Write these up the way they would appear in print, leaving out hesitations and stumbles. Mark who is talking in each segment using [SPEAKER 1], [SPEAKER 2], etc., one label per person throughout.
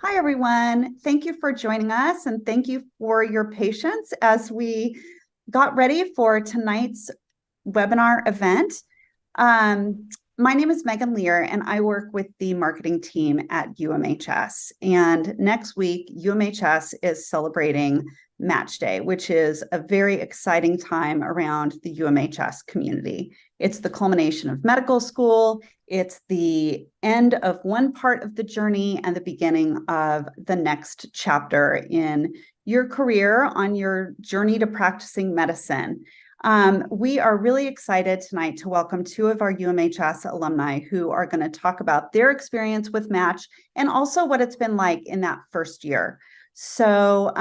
[SPEAKER 1] Hi, everyone. Thank you for joining us, and thank you for your patience as we got ready for tonight's webinar event. Um, my name is Megan Lear, and I work with the marketing team at UMHS. And next week, UMHS is celebrating Match Day, which is a very exciting time around the UMHS community. It's the culmination of medical school. It's the end of one part of the journey and the beginning of the next chapter in your career on your journey to practicing medicine. We are really excited tonight to welcome two of our UMHS alumni who are going to talk about their experience with Match and also what it's been like in that first year. So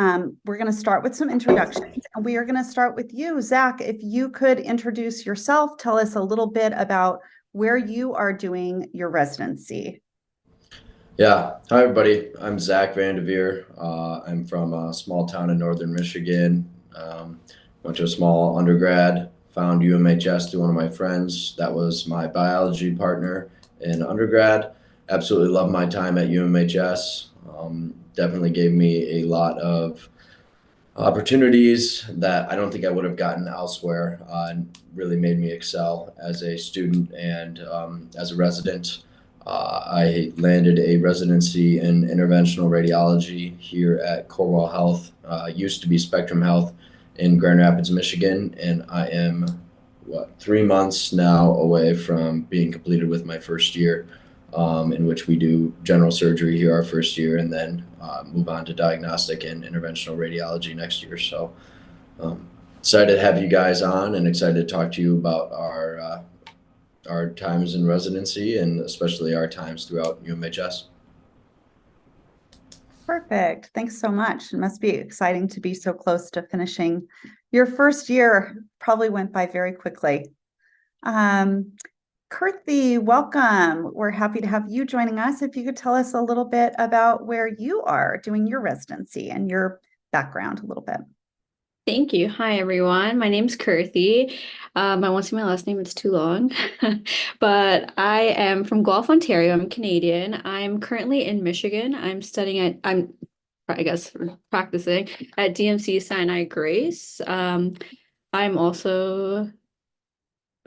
[SPEAKER 1] we're going to start with some introductions, and we are going to start with you, Zach. If you could introduce yourself, tell us a little bit about where you are doing your residency.
[SPEAKER 2] Yeah. Hi, everybody. I'm Zach Vandeveer. I'm from a small town in northern Michigan. Went to a small undergrad, found UMHS through one of my friends. That was my biology partner in undergrad. Absolutely loved my time at UMHS. Definitely gave me a lot of opportunities that I don't think I would have gotten elsewhere, and really made me excel as a student and as a resident. I landed a residency in interventional radiology here at Corewell Health, used to be Spectrum Health in Grand Rapids, Michigan, and I am 3 months now away from being completed with my first year, in which we do general surgery here our first year, and then move on to diagnostic and interventional radiology next year. So excited to have you guys on, and excited to talk to you about our times in residency, and especially our times throughout UMHS.
[SPEAKER 1] Perfect. Thanks so much. It must be exciting to be so close to finishing your first year. Probably went by very quickly. Um, Kerthy, welcome. We're happy to have you joining us. If you could tell us a little bit about where you are doing your residency and your background a little bit.
[SPEAKER 3] Thank you. Hi, everyone. My name's Kerthy. I won't say my last name, it's too long. But I am from Guelph, Ontario. I'm Canadian. I'm currently in Michigan. I guess, practicing at DMC Sinai-Grace. I'm also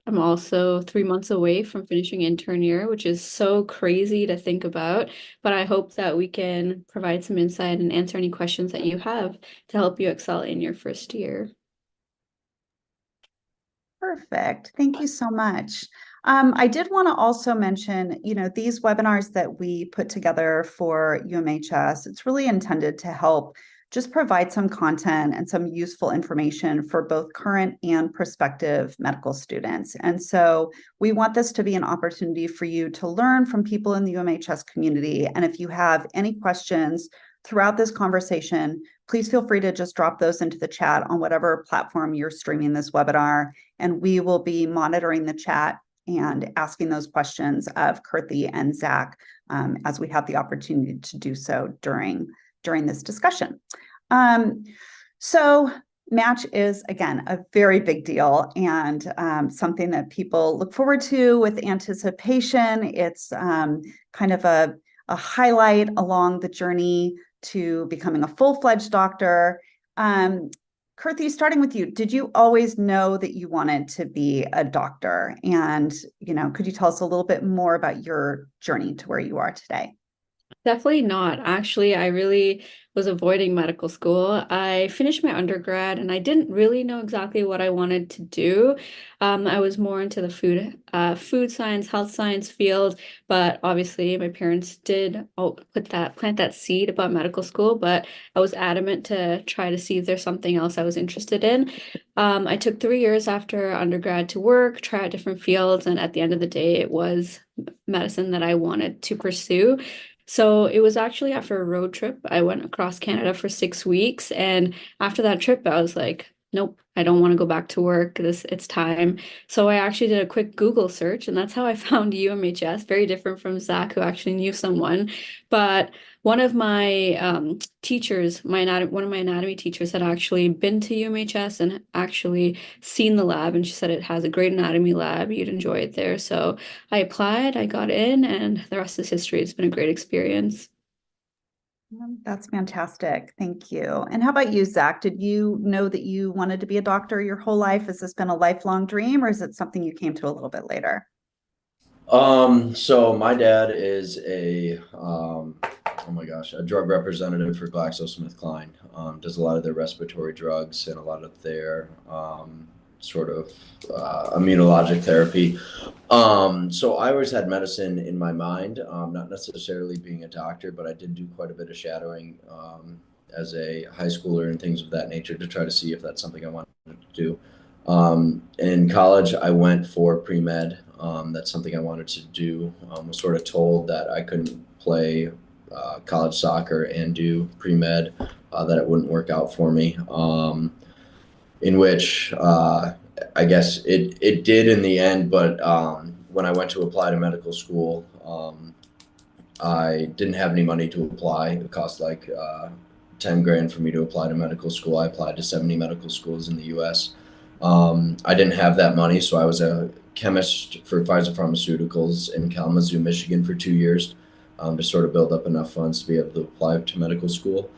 [SPEAKER 3] I'm also 3 months away from finishing intern year, which is so crazy to think about. But I hope that we can provide some insight and answer any questions that you have to help you excel in your first year.
[SPEAKER 1] Perfect. Thank you so much. I did want to also mention, these webinars that we put together for UMHS, it's really intended to help just provide some content and some useful information for both current and prospective medical students. And so we want this to be an opportunity for you to learn from people in the UMHS community. And if you have any questions throughout this conversation, please feel free to just drop those into the chat on whatever platform you're streaming this webinar, and we will be monitoring the chat and asking those questions of Kerthy and Zach as we have the opportunity to do so during this discussion. So Match is, again, a very big deal and something that people look forward to with anticipation. It's kind of a highlight along the journey to becoming a full-fledged doctor. Kerthy, starting with you, did you always know that you wanted to be a doctor? And, could you tell us a little bit more about your journey to where you are today?
[SPEAKER 3] Definitely not. Actually, I really was avoiding medical school. I finished my undergrad and I didn't really know exactly what I wanted to do. I was more into the food science, health science field, but obviously my parents did plant that seed about medical school, but I was adamant to try to see if there's something else I was interested in. I took 3 years after undergrad to work, try out different fields, and at the end of the day, it was medicine that I wanted to pursue. So it was actually after a road trip. I went across Canada for 6 weeks, and after that trip, I was like, nope, I don't want to go back to work. It's time. So I actually did a quick Google search, and that's how I found UMHS. Very different from Zach, who actually knew someone. But one of my teachers, one of my anatomy teachers, had actually been to UMHS and actually seen the lab, and she said it has a great anatomy lab. You'd enjoy it there. So I applied, I got in, and the rest is history. It's been a great experience.
[SPEAKER 1] That's fantastic. Thank you. And how about you, Zach? Did you know that you wanted to be a doctor your whole life? Has this been a lifelong dream, or is it something you came to a little bit later?
[SPEAKER 2] So my dad is oh my gosh, a drug representative for GlaxoSmithKline. Does a lot of their respiratory drugs and a lot of their sort of immunologic therapy. So I always had medicine in my mind, not necessarily being a doctor, but I did do quite a bit of shadowing as a high schooler and things of that nature to try to see if that's something I wanted to do. In college, I went for pre-med. That's something I wanted to do. Was sort of told that I couldn't play college soccer and do pre-med, that it wouldn't work out for me. In which I guess it did in the end, but when I went to apply to medical school, I didn't have any money to apply. It cost like 10 grand for me to apply to medical school. I applied to 70 medical schools in the US. I didn't have that money, so I was a chemist for Pfizer Pharmaceuticals in Kalamazoo, Michigan for 2 years, to sort of build up enough funds to be able to apply to medical school.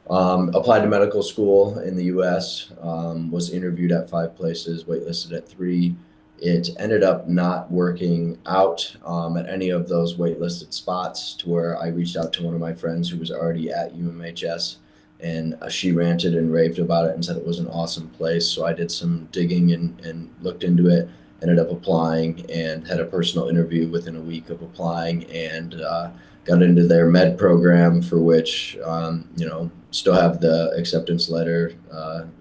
[SPEAKER 2] Applied to medical school in the US, was interviewed at 5 places, waitlisted at 3. It ended up not working out at any of those waitlisted spots, to where I reached out to one of my friends who was already at UMHS, and she ranted and raved about it and said it was an awesome place. So I did some digging and looked into it, ended up applying and had a personal interview within a week of applying, and got into their med program, for which, still have the acceptance letter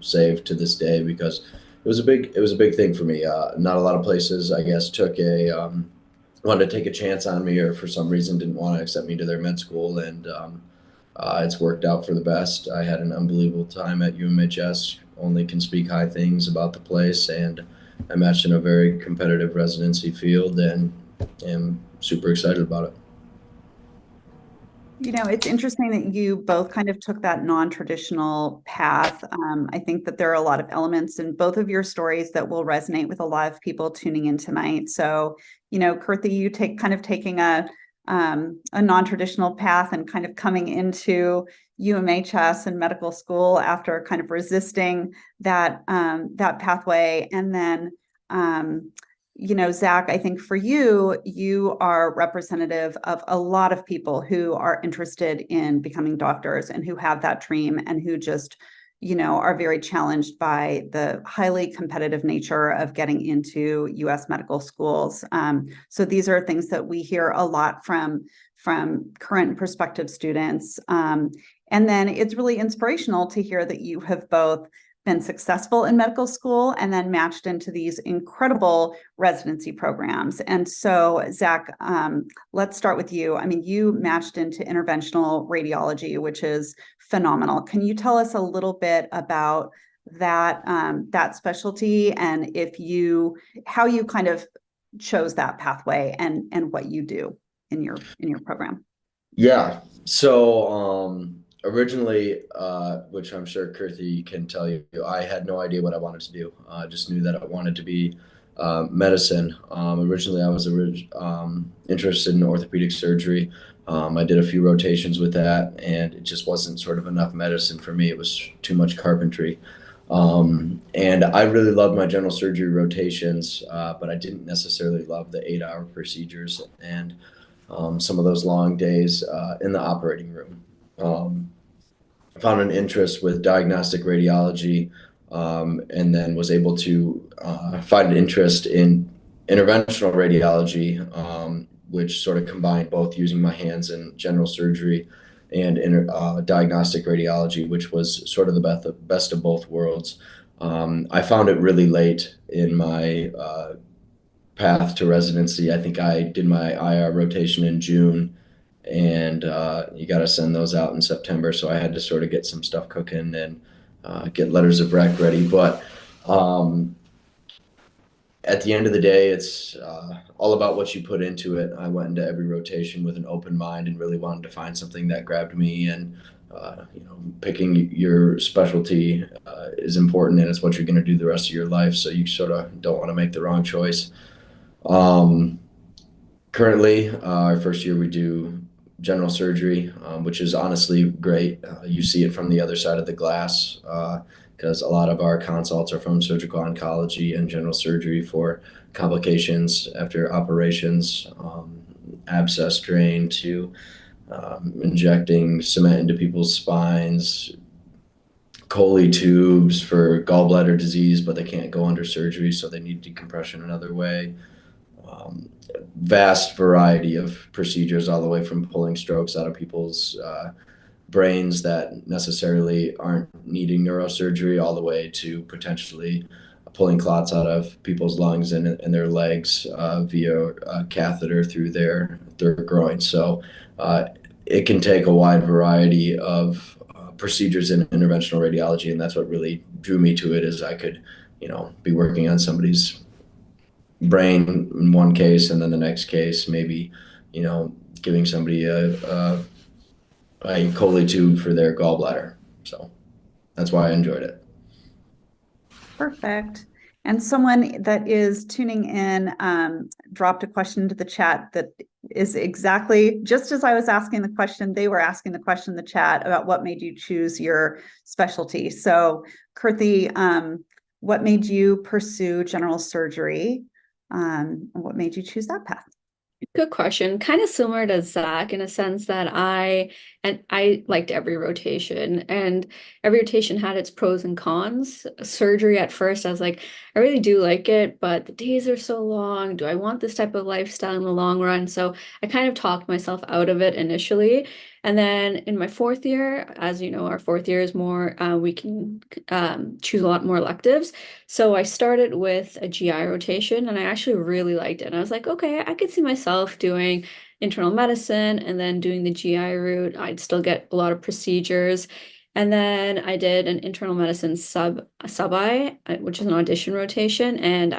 [SPEAKER 2] saved to this day, because it was a big thing for me. Not a lot of places, I guess, wanted to take a chance on me, or for some reason didn't want to accept me to their med school, and it's worked out for the best. I had an unbelievable time at UMHS. Only can speak high things about the place, and I matched in a very competitive residency field, and am super excited about it.
[SPEAKER 1] It's interesting that you both kind of took that non-traditional path. I think that there are a lot of elements in both of your stories that will resonate with a lot of people tuning in tonight. So, Kerthy, you taking a non-traditional path and kind of coming into UMHS and medical school after kind of resisting that pathway, and then Zach, I think for you, you are representative of a lot of people who are interested in becoming doctors and who have that dream, and who just, are very challenged by the highly competitive nature of getting into US medical schools. So these are things that we hear a lot from current and prospective students. And then it's really inspirational to hear that you have both been successful in medical school and then matched into these incredible residency programs. And so, Zach, let's start with you. I mean, you matched into interventional radiology, which is phenomenal. Can you tell us a little bit about that specialty, and how you kind of chose that pathway, and what you do in your program?
[SPEAKER 2] Yeah. So originally, which I'm sure Kerthy can tell you, I had no idea what I wanted to do. I just knew that I wanted to be medicine. Originally, I was interested in orthopedic surgery. I did a few rotations with that, and it just wasn't sort of enough medicine for me. It was too much carpentry. And I really loved my general surgery rotations, but I didn't necessarily love the 8-hour procedures and some of those long days in the operating room. Found an interest with diagnostic radiology, and then was able to find an interest in interventional radiology, which sort of combined both using my hands in general surgery and diagnostic radiology, which was sort of the best of both worlds. I found it really late in my path to residency. I think I did my IR rotation in June, and you got to send those out in September. So I had to sort of get some stuff cooking and get letters of rec ready. But at the end of the day, it's all about what you put into it. I went into every rotation with an open mind and really wanted to find something that grabbed me. And picking your specialty is important, and it's what you're going to do the rest of your life. So you sort of don't want to make the wrong choice. Currently, our first year we do general surgery, which is honestly great. You see it from the other side of the glass because a lot of our consults are from surgical oncology and general surgery for complications after operations, abscess drain to injecting cement into people's spines, Coley tubes for gallbladder disease, but they can't go under surgery, so they need decompression another way. Vast variety of procedures, all the way from pulling strokes out of people's brains that necessarily aren't needing neurosurgery, all the way to potentially pulling clots out of people's lungs and their legs via a catheter through their groin. So it can take a wide variety of procedures in interventional radiology, and that's what really drew me to it. Is I could, be working on somebody's brain in one case, and then the next case maybe, giving somebody a Coley tube for their gallbladder. So that's why I enjoyed it.
[SPEAKER 1] Perfect. And someone that is tuning in dropped a question into the chat that is exactly just as I was asking the question, they were asking the question in the chat about what made you choose your specialty. So, Kerthy, what made you pursue general surgery? And what made you choose that path?
[SPEAKER 3] Good question. Kind of similar to Zach in a sense that I liked every rotation, and every rotation had its pros and cons. Surgery at first, I was like, I really do like it, but the days are so long. Do I want this type of lifestyle in the long run? So I kind of talked myself out of it initially. And then in my fourth year, as you know, our fourth year is more, we can choose a lot more electives. So I started with a GI rotation, and I actually really liked it. And I was like, okay, I could see myself doing internal medicine and then doing the GI route. I'd still get a lot of procedures. And then I did an internal medicine sub-I, which is an audition rotation, and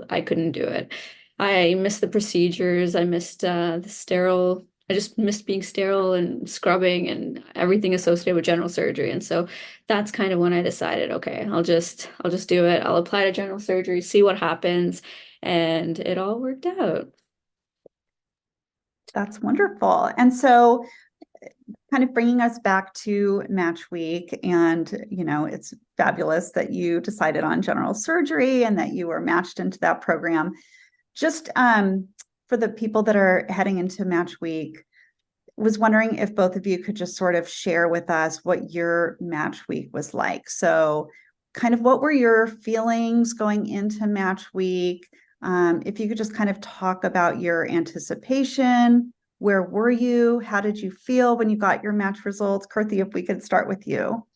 [SPEAKER 3] I couldn't do it. I missed the procedures. I missed the sterile. I just missed being sterile and scrubbing and everything associated with general surgery. And so that's kind of when I decided, okay, I'll just do it. I'll apply to general surgery, see what happens. And it all worked out.
[SPEAKER 1] That's wonderful. And so kind of bringing us back to match week, and it's fabulous that you decided on general surgery and that you were matched into that program. Just for the people that are heading into match week, was wondering if both of you could just sort of share with us what your match week was like. So kind of what were your feelings going into match week? If you could just kind of talk about your anticipation. Where were you? How did you feel when you got your match results? Kerthy, if we could start with you.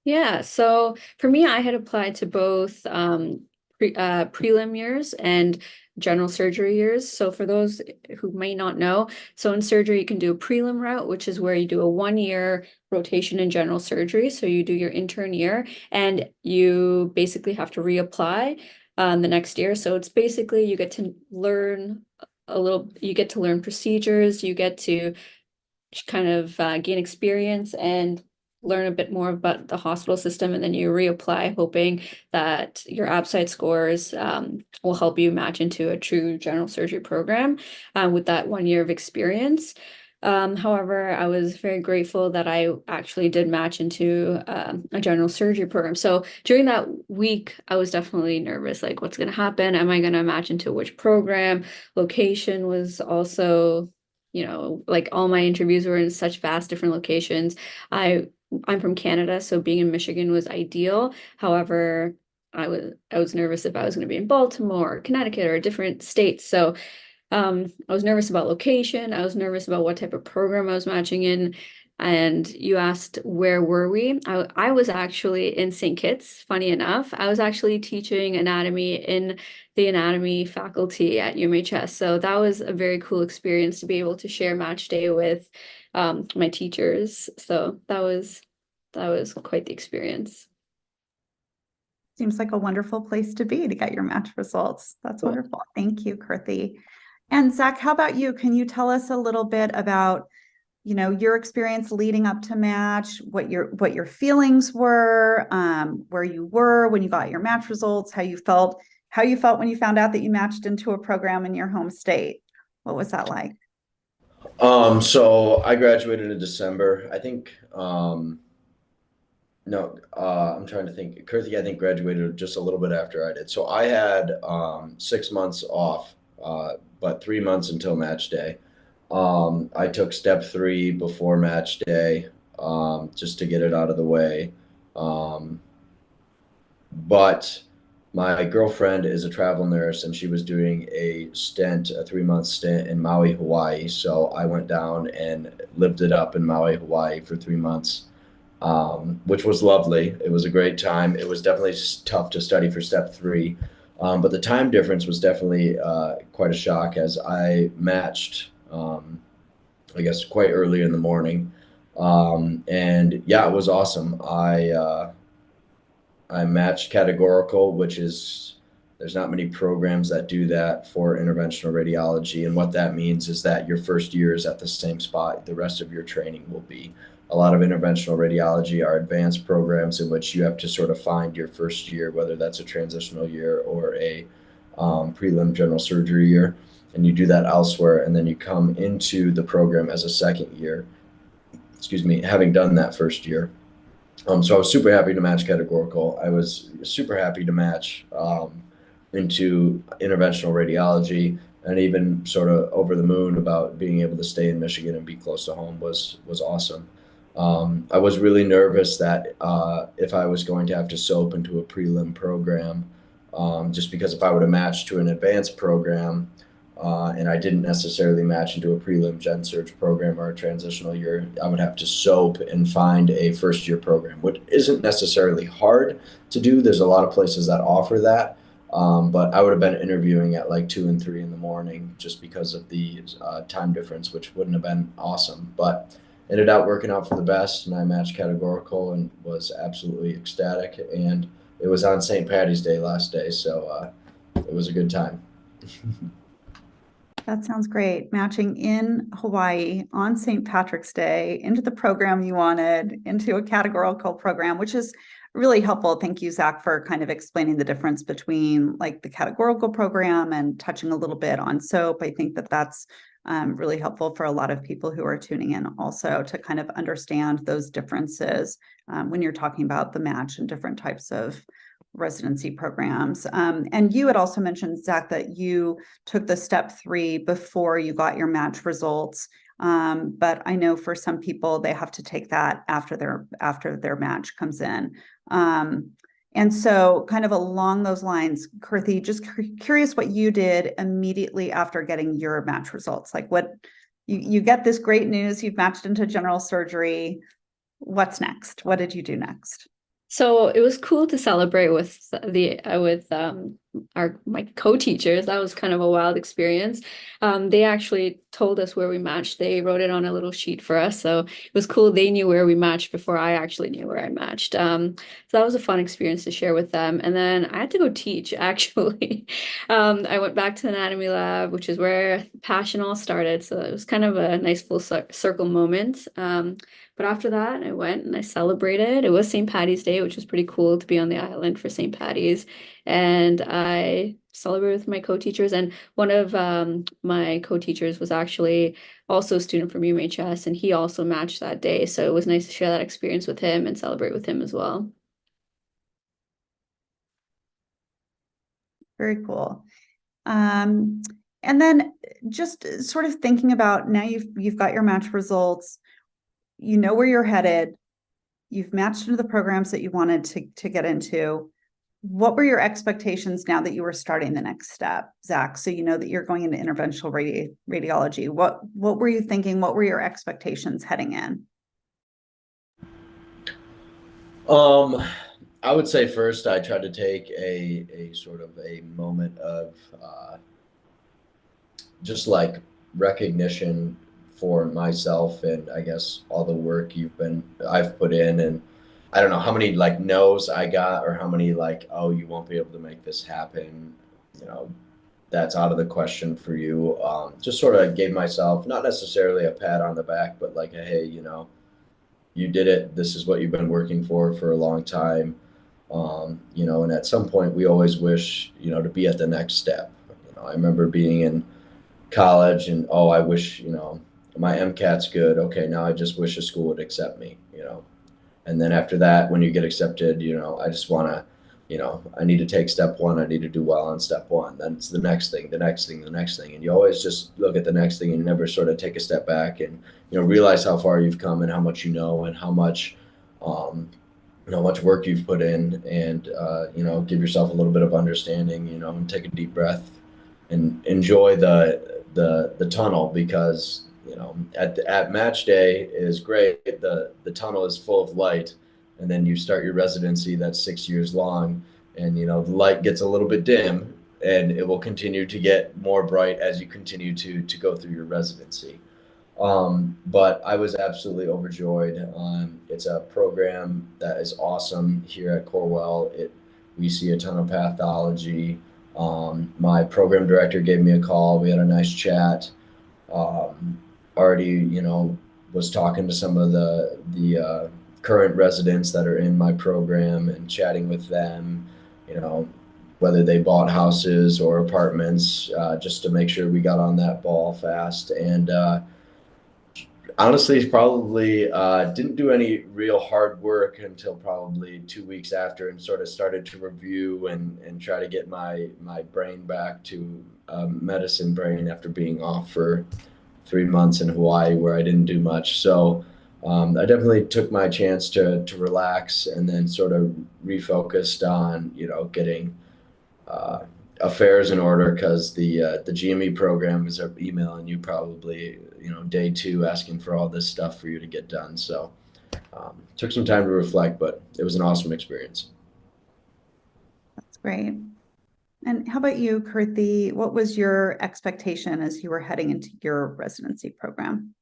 [SPEAKER 3] Yeah, so for me, I had applied to both prelim years and general surgery years. So for those who may not know, so in surgery, you can do a prelim route, which is where you do a 1-year rotation in general surgery. So you do your intern year and you basically have to reapply the next year. So it's basically you get to learn you get to learn procedures, you get to kind of gain experience and learn a bit more about the hospital system, and then you reapply hoping that your ABSITE scores will help you match into a true general surgery program with that 1 year of experience. However, I was very grateful that I actually did match into a general surgery program. So during that week, I was definitely nervous, like what's going to happen? Am I going to match into which program? Location was also, like all my interviews were in such vast different locations. I'm from Canada, so being in Michigan was ideal. However, I was nervous if I was going to be in Baltimore or Connecticut or a different state. So I was nervous about location. I was nervous about what type of program I was matching in. And you asked, where were we? I was actually in St. Kitts, funny enough. I was actually teaching anatomy in the anatomy faculty at UMHS. So that was a very cool experience to be able to share match day with my teachers. So that was quite the experience.
[SPEAKER 1] Seems like a wonderful place to be to get your match results. That's wonderful. Thank you, Kerthy. And Zach, how about you? Can you tell us a little bit about, your experience leading up to match, what your feelings were, where you were when you got your match results, how you felt when you found out that you matched into a program in your home state? What was that like?
[SPEAKER 2] So I graduated in December. I think, no, I'm trying to think. Kerthy, I think, graduated just a little bit after I did. So I had 6 months off, but 3 months until match day. I took step three before match day, just to get it out of the way. Um, but my girlfriend is a travel nurse and she was doing a 3 month stint in Maui, Hawaii. So I went down and lived it up in Maui, Hawaii for 3 months, which was lovely. It was a great time. It was definitely tough to study for step three. But the time difference was definitely quite a shock as I matched, I guess, quite early in the morning. And yeah, it was awesome. I matched categorical, which is there's not many programs that do that for interventional radiology. And what that means is that your first year is at the same spot. The rest of your training will be. A lot of interventional radiology are advanced programs in which you have to sort of find your first year, whether that's a transitional year or a prelim general surgery year. And you do that elsewhere. And then you come into the program as a second year, excuse me, having done that first year. So I was super happy to match categorical. I was super happy to match into interventional radiology, and even sort of over the moon about being able to stay in Michigan and be close to home was awesome. I was really nervous that if I was going to have to SOAP into a prelim program, just because if I would have matched to an advanced program, and I didn't necessarily match into a prelim gen surge program or a transitional year, I would have to SOAP and find a first year program, which isn't necessarily hard to do. There's a lot of places that offer that. But I would have been interviewing at like 2 and 3 in the morning just because of the time difference, which wouldn't have been awesome. But ended up working out for the best, and I matched categorical and was absolutely ecstatic. And it was on St. Patty's Day last day, so it was a good time.
[SPEAKER 1] That sounds great. Matching in Hawaii on St. Patrick's Day into the program you wanted, into a categorical program, which is really helpful. Thank you, Zach, for kind of explaining the difference between like the categorical program and touching a little bit on SOAP. I think that that's really helpful for a lot of people who are tuning in also to kind of understand those differences when you're talking about the match and different types of residency programs. And you had also mentioned, Zach, that you took the step three before you got your match results. But I know for some people, they have to take that after their match comes in. And so kind of along those lines, Kerthy, just curious what you did immediately after getting your match results. Like what you get this great news, you've matched into general surgery. What's next? What did you do next?
[SPEAKER 3] So it was cool to celebrate with my co-teachers. That was kind of a wild experience. They actually told us where we matched. They wrote it on a little sheet for us. So it was cool. They knew where we matched before I actually knew where I matched. So that was a fun experience to share with them. And then I had to go teach, actually. I went back to the anatomy lab, which is where passion all started. So it was kind of a nice full circle moment. But after that, I went and I celebrated. It was St. Patty's Day, which was pretty cool to be on the island for St. Patty's. And I celebrated with my co-teachers. And one of my co-teachers was actually also a student from UMHS, and he also matched that day. So it was nice to share that experience with him and celebrate with him as well.
[SPEAKER 1] Very cool. And then just sort of thinking about now you've got your match results, you know where you're headed, you've matched into the programs that you wanted to get into. What were your expectations now that you were starting the next step, Zach? So you know that you're going into interventional radiology. What were you thinking? What were your expectations heading in?
[SPEAKER 2] I would say first I tried to take a sort of a moment of just like recognition for myself and I guess all the work I've put in, and I don't know how many like no's I got or how many like, oh, you won't be able to make this happen, you know, that's out of the question for you. Just sort of gave myself not necessarily a pat on the back, but like a, hey, you did it. This is what you've been working for a long time. And at some point we always wish, to be at the next step. I remember being in college and, oh, I wish, my MCAT's good. Okay, now I just wish a school would accept me, And then after that, when you get accepted, I just want to, I need to take step one. I need to do well on step one. Then it's the next thing, the next thing, the next thing. And you always just look at the next thing and never sort of take a step back and, realize how far you've come and how much you know and how much, how much work you've put in and, give yourself a little bit of understanding, and take a deep breath and enjoy the tunnel because at match day is great. The tunnel is full of light, and then you start your residency that's 6 years long, and the light gets a little bit dim, and it will continue to get more bright as you continue to go through your residency. But I was absolutely overjoyed. It's a program that is awesome here at Corewell. We see a ton of pathology. My program director gave me a call. We had a nice chat. Already, was talking to some of the current residents that are in my program and chatting with them, whether they bought houses or apartments, just to make sure we got on that ball fast. And honestly, probably didn't do any real hard work until probably 2 weeks after, and sort of started to review and try to get my brain back to medicine brain after being off for 3 months in Hawaii where I didn't do much. So I definitely took my chance to relax and then sort of refocused on, getting affairs in order because the GME program is emailing you probably, day two asking for all this stuff for you to get done. So took some time to reflect, but it was an awesome experience.
[SPEAKER 1] That's great. And how about you, Kerthy? What was your expectation as you were heading into your residency program?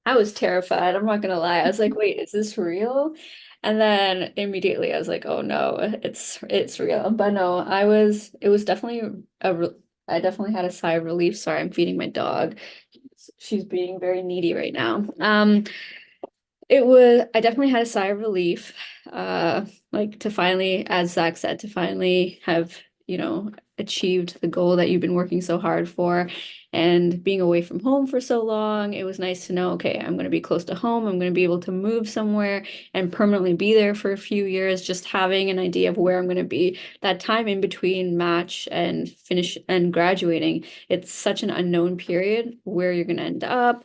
[SPEAKER 3] I was terrified. I'm not gonna lie. I was like, wait, is this real? And then immediately I was like, oh no, it's real. But no, it was definitely I definitely had a sigh of relief. Sorry, I'm feeding my dog. She's being very needy right now. I definitely had a sigh of relief. Like to finally, as Zach said, to finally have, achieved the goal that you've been working so hard for. And being away from home for so long, it was nice to know, okay, I'm going to be close to home. I'm going to be able to move somewhere and permanently be there for a few years, just having an idea of where I'm going to be. That time in between match and finish and graduating, it's such an unknown period where you're going to end up.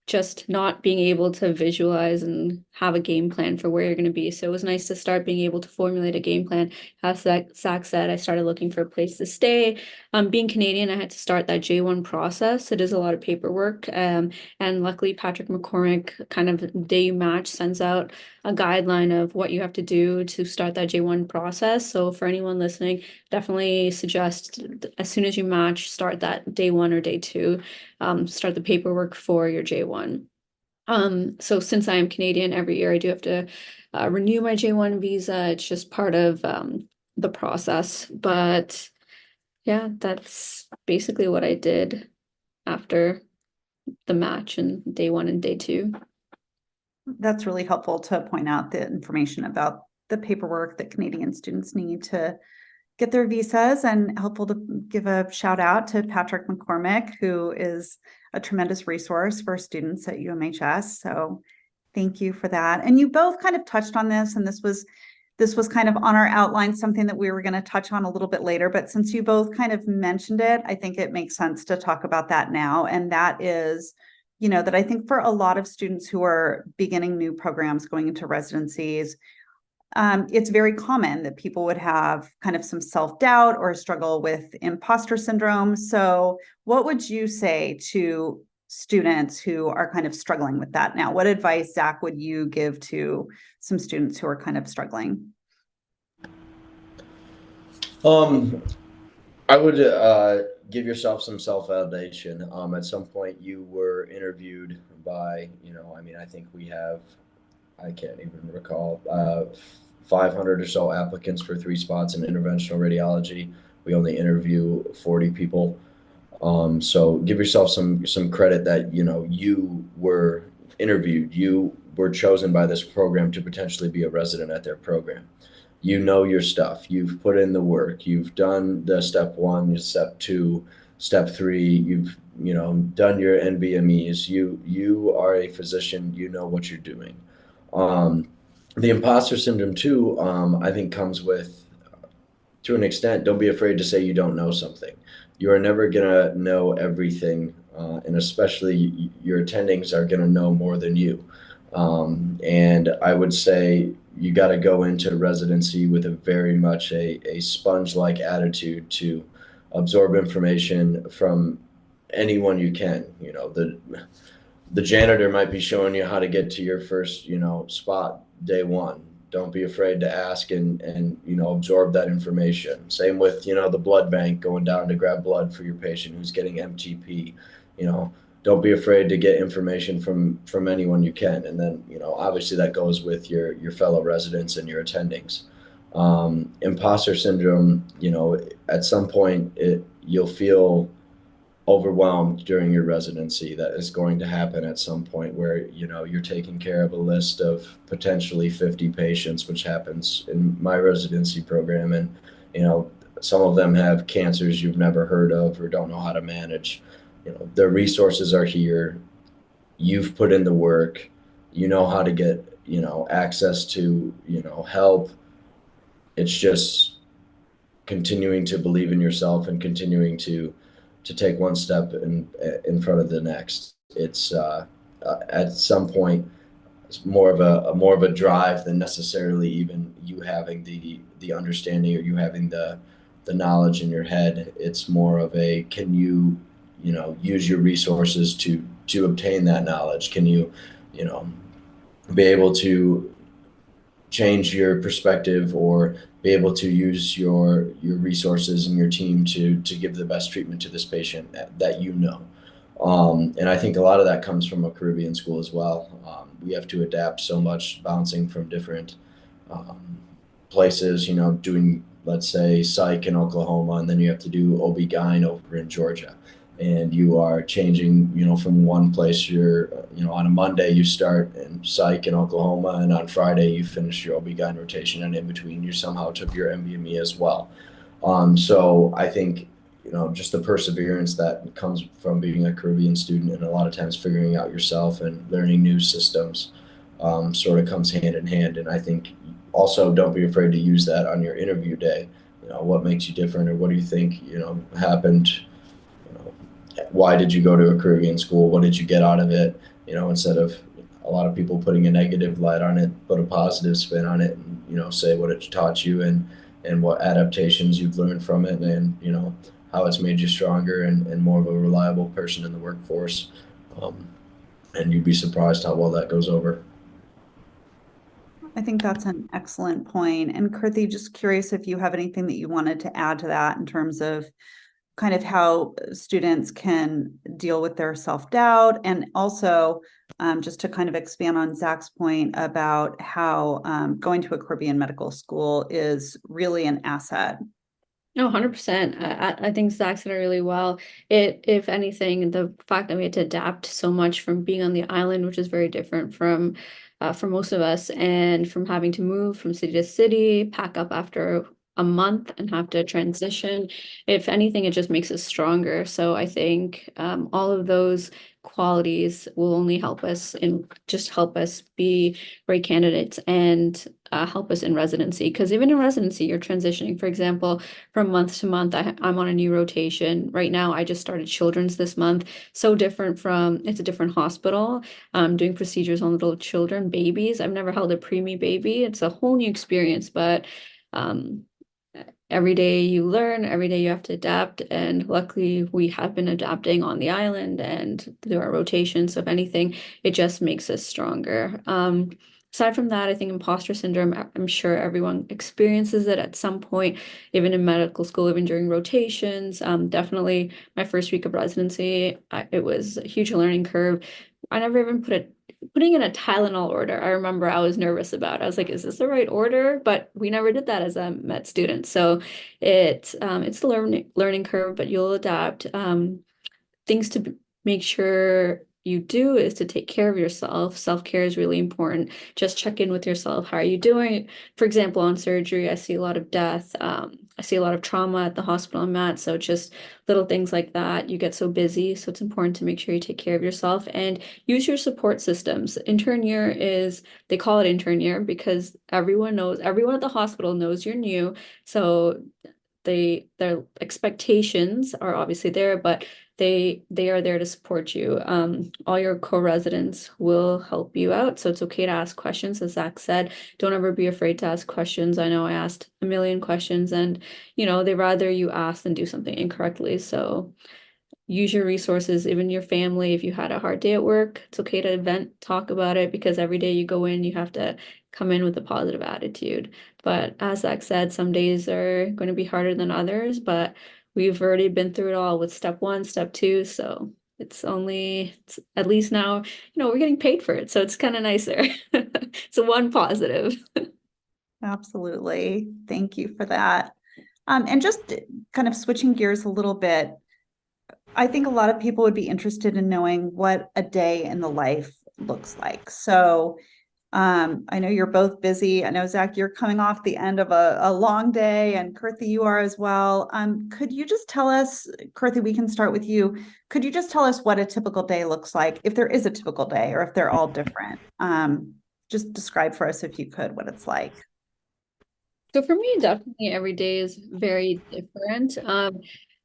[SPEAKER 3] Just not being able to visualize and have a game plan for where you're going to be. So it was nice to start being able to formulate a game plan. As Zach said, I started looking for a place to stay. Being Canadian, I had to start that J1 process. It is a lot of paperwork. And luckily, Patrick McCormick, kind of day you match, sends out a guideline of what you have to do to start that J1 process. So for anyone listening, definitely suggest as soon as you match, start that day one or day two. Start the paperwork for your J1. So since I am Canadian, every year I do have to renew my J1 visa. It's just part of the process. But yeah, that's basically what I did after the match and day one and day two.
[SPEAKER 1] That's really helpful to point out the information about the paperwork that Canadian students need to get their visas, and helpful to give a shout out to Patrick McCormick, who is a tremendous resource for students at UMHS. So thank you for that. And you both kind of touched on this, and this was kind of on our outline, something that we were going to touch on a little bit later, but since you both kind of mentioned it, I think it makes sense to talk about that now. And that is, that I think for a lot of students who are beginning new programs going into residencies, it's very common that people would have kind of some self-doubt or struggle with imposter syndrome. So what would you say to students who are kind of struggling with that now? What advice, Zach, would you give to some students who are kind of struggling?
[SPEAKER 2] I would give yourself some self-validation. At some point you were interviewed by, I think we have, I can't even recall, 500 or so applicants for 3 spots in interventional radiology. We only interview 40 people. So give yourself some credit that, you were interviewed, you were chosen by this program to potentially be a resident at their program. You know your stuff. You've put in the work. You've done the step 1, step 2, Step 3, you've, done your NBMEs. You are a physician, you know what you're doing. The imposter syndrome too, I think comes with, to an extent, don't be afraid to say you don't know something. You are never gonna know everything, and especially your attendings are gonna know more than you. And I would say you got to go into residency with a very much a sponge-like attitude to absorb information from anyone you can. The janitor might be showing you how to get to your first, spot day one. Don't be afraid to ask and absorb that information. Same with, the blood bank, going down to grab blood for your patient who's getting MTP. You know, don't be afraid to get information from anyone you can. And then, obviously that goes with your fellow residents and your attendings. Imposter syndrome, at some point you'll feel overwhelmed during your residency. That is going to happen at some point where you're taking care of a list of potentially 50 patients, which happens in my residency program. And some of them have cancers you've never heard of or don't know how to manage. The resources are here. You've put in the work. You know how to get access to help. It's just continuing to believe in yourself and continuing to take one step in front of the next. It's at some point it's more of a drive than necessarily even you having the understanding or you having the knowledge in your head. It's more of a, can you use your resources to obtain that knowledge? Can you know be able to change your perspective or be able to use your resources and your team to give the best treatment to this patient that and I think a lot of that comes from a Caribbean school as well. We have to adapt so much, bouncing from different places, doing, let's say, psych in Oklahoma, and then you have to do OB-GYN over in Georgia. And you are changing, from one place. You're, on a Monday you start in psych in Oklahoma, and on Friday you finish your OB-GYN rotation, and in between you somehow took your MBME as well. So I think, just the perseverance that comes from being a Caribbean student, and a lot of times figuring out yourself and learning new systems, sort of comes hand in hand. And I think also don't be afraid to use that on your interview day. What makes you different, or what do you think, happened? Why did you go to a Caribbean school? What did you get out of it? Instead of a lot of people putting a negative light on it, put a positive spin on it, and say what it taught you and what adaptations you've learned from it, and how it's made you stronger and more of a reliable person in the workforce. And you'd be surprised how well that goes over.
[SPEAKER 1] I think that's an excellent point. And Kerthy, just curious if you have anything that you wanted to add to that in terms of kind of how students can deal with their self-doubt, and also just to kind of expand on Zach's point about how going to a Caribbean medical school is really an asset.
[SPEAKER 3] No, 100%. I think Zach said it really well. If anything, the fact that we had to adapt so much from being on the island, which is very different from for most of us, and from having to move from city to city, pack up after a month and have to transition. If anything, it just makes us stronger. So I think all of those qualities will only help us be great candidates and help us in residency. Because even in residency, you're transitioning. For example, from month to month, I'm on a new rotation. Right now, I just started children's this month. So different it's a different hospital. Doing procedures on little children, babies. I've never held a preemie baby. It's a whole new experience, but every day you learn, every day you have to adapt. And luckily we have been adapting on the island and through our rotations. So if anything, it just makes us stronger. Aside from that, I think imposter syndrome, I'm sure everyone experiences it at some point, even in medical school, even during rotations. Definitely my first week of residency, it was a huge learning curve. I never even putting in a Tylenol order. I remember I was nervous about. I was like, is this the right order? But we never did that as a med student. So it's a learning curve, but you'll adapt. Things to make sure you do is to take care of yourself. Self-care is really important. Just check in with yourself. How are you doing? For example, on surgery, I see a lot of death. I see a lot of trauma at the hospital I'm at. So just little things like that. You get so busy. So it's important to make sure you take care of yourself and use your support systems. Intern year is, they call it intern year because everyone at the hospital knows you're new. So their expectations are obviously there, but they are there to support you. All your co-residents will help you out, so it's okay to ask questions. As Zach said, don't ever be afraid to ask questions. I know I asked a million questions, and they rather you ask than do something incorrectly. So use your resources, even your family. If you had a hard day at work, it's okay to vent, talk about it, because every day you go in, you have to come in with a positive attitude. But as Zach said, some days are going to be harder than others, but we've already been through it all with step 1, step 2. So it's at least now, we're getting paid for it. So it's kind of nicer. So one positive.
[SPEAKER 1] Absolutely. Thank you for that. And just kind of switching gears a little bit, I think a lot of people would be interested in knowing what a day in the life looks like. So I know you're both busy. I know, Zach, you're coming off the end of a long day, and Kerthy, you are as well. Could you just tell us, Kerthy, we can start with you. Could you just tell us what a typical day looks like, if there is a typical day or if they're all different? Just describe for us, if you could, what it's like.
[SPEAKER 3] So for me, definitely every day is very different.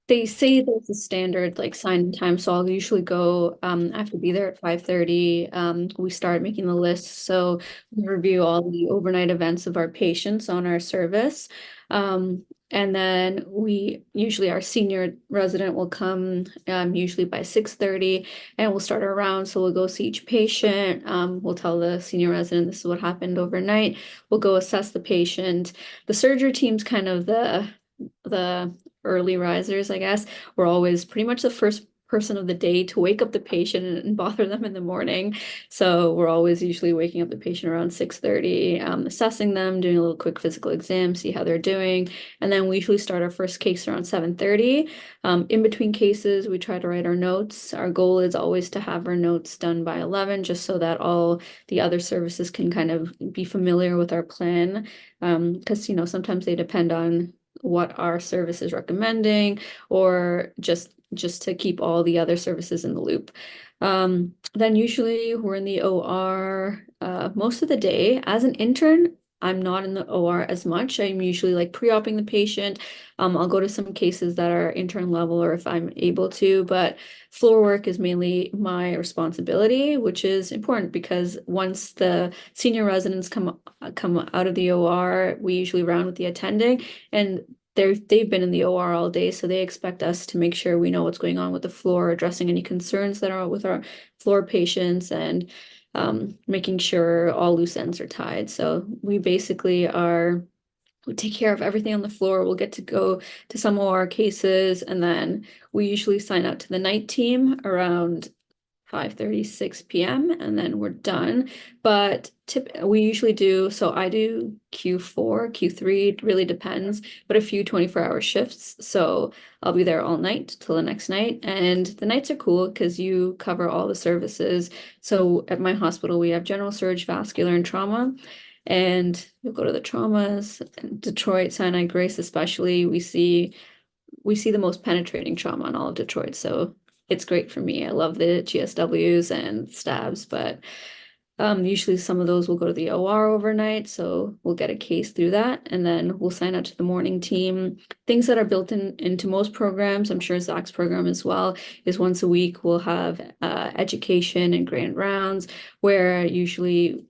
[SPEAKER 3] They say there's a standard like sign-in time, so I'll usually go, I have to be there at 5:30. We start making the list, so we review all the overnight events of our patients on our service. And then our senior resident will come usually by 6:30, and we'll start our round. So we'll go see each patient. We'll tell the senior resident this is what happened overnight. We'll go assess the patient. The surgery team's kind of the early risers, I guess. We're always pretty much the first person of the day to wake up the patient and bother them in the morning. So we're always usually waking up the patient around 6:30, assessing them, doing a little quick physical exam, see how they're doing. And then we usually start our first case around 7:30. In between cases, we try to write our notes. Our goal is always to have our notes done by 11, just so that all the other services can kind of be familiar with our plan. Because, sometimes they depend on what our service is recommending, or just to keep all the other services in the loop. Then usually we're in the OR most of the day. As an intern, I'm not in the OR as much. I'm usually like pre-oping the patient. I'll go to some cases that are intern level, or if I'm able to, but floor work is mainly my responsibility, which is important because once the senior residents come out of the OR, we usually round with the attending, and they've been in the OR all day, so they expect us to make sure we know what's going on with the floor, addressing any concerns that are with our floor patients, and making sure all loose ends are tied. So we basically we take care of everything on the floor. We'll get to go to some OR cases, and then we usually sign out to the night team around 5:30, 6 p.m. and then we're done. But we usually do, so I do Q4, Q3, it really depends, but a few 24-hour shifts. So I'll be there all night till the next night. And the nights are cool because you cover all the services. So at my hospital, we have general surge, vascular, and trauma. And you'll go to the traumas, Detroit, Sinai-Grace especially, we see the most penetrating trauma in all of Detroit. So it's great for me. I love the GSWs and stabs, but usually some of those will go to the OR overnight. So we'll get a case through that, and then we'll sign out to the morning team. Things that are built into most programs, I'm sure Zach's program as well, is once a week we'll have education and grand rounds, where usually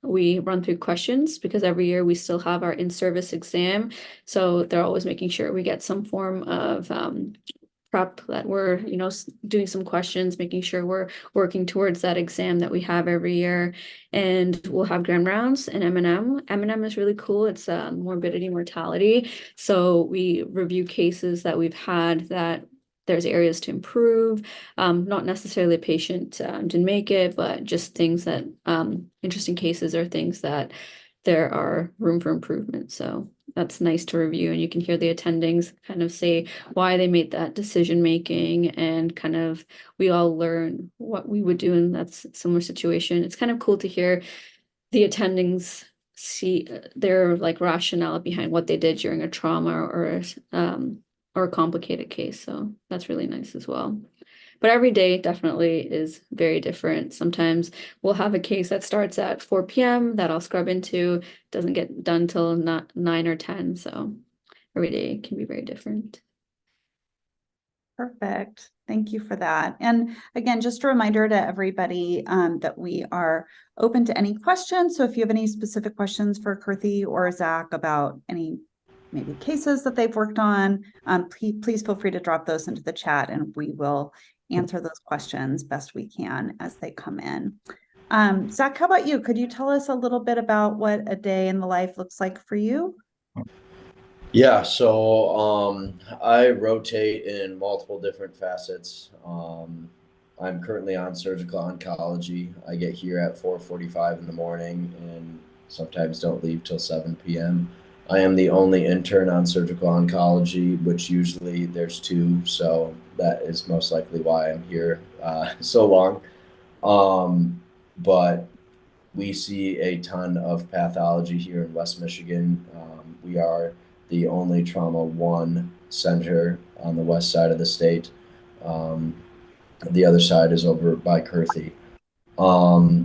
[SPEAKER 3] we run through questions, because every year we still have our in-service exam. So they're always making sure we get some form of prep, that we're doing some questions, making sure we're working towards that exam that we have every year. And we'll have grand rounds and M&M is really cool. It's morbidity mortality, so we review cases that we've had that there's areas to improve, not necessarily a patient didn't make it, but just things that interesting cases, or things that there are room for improvement. So that's nice to review, and you can hear the attendings kind of say why they made that decision making, and kind of we all learn what we would do in that similar situation. It's kind of cool to hear the attendings see their like rationale behind what they did during a trauma or a complicated case. So that's really nice as well. But every day definitely is very different. Sometimes we'll have a case that starts at 4 p.m. that I'll scrub into, doesn't get done till not 9 or 10. So every day can be very different.
[SPEAKER 1] Perfect. Thank you for that. And again, just a reminder to everybody that we are open to any questions. So if you have any specific questions for Kerthy or Zach about any maybe cases that they've worked on, please feel free to drop those into the chat, and we will answer those questions best we can as they come in. Zach, how about you? Could you tell us a little bit about what a day in the life looks like for you?
[SPEAKER 2] Yeah, so I rotate in multiple different facets. I'm currently on surgical oncology. I get here at 4:45 in the morning and sometimes don't leave till 7 p.m. I am the only intern on surgical oncology, which usually there's two, so that is most likely why I'm here so long. But we see a ton of pathology here in West Michigan. We are the only trauma one center on the west side of the state. The other side is over by Kerthy.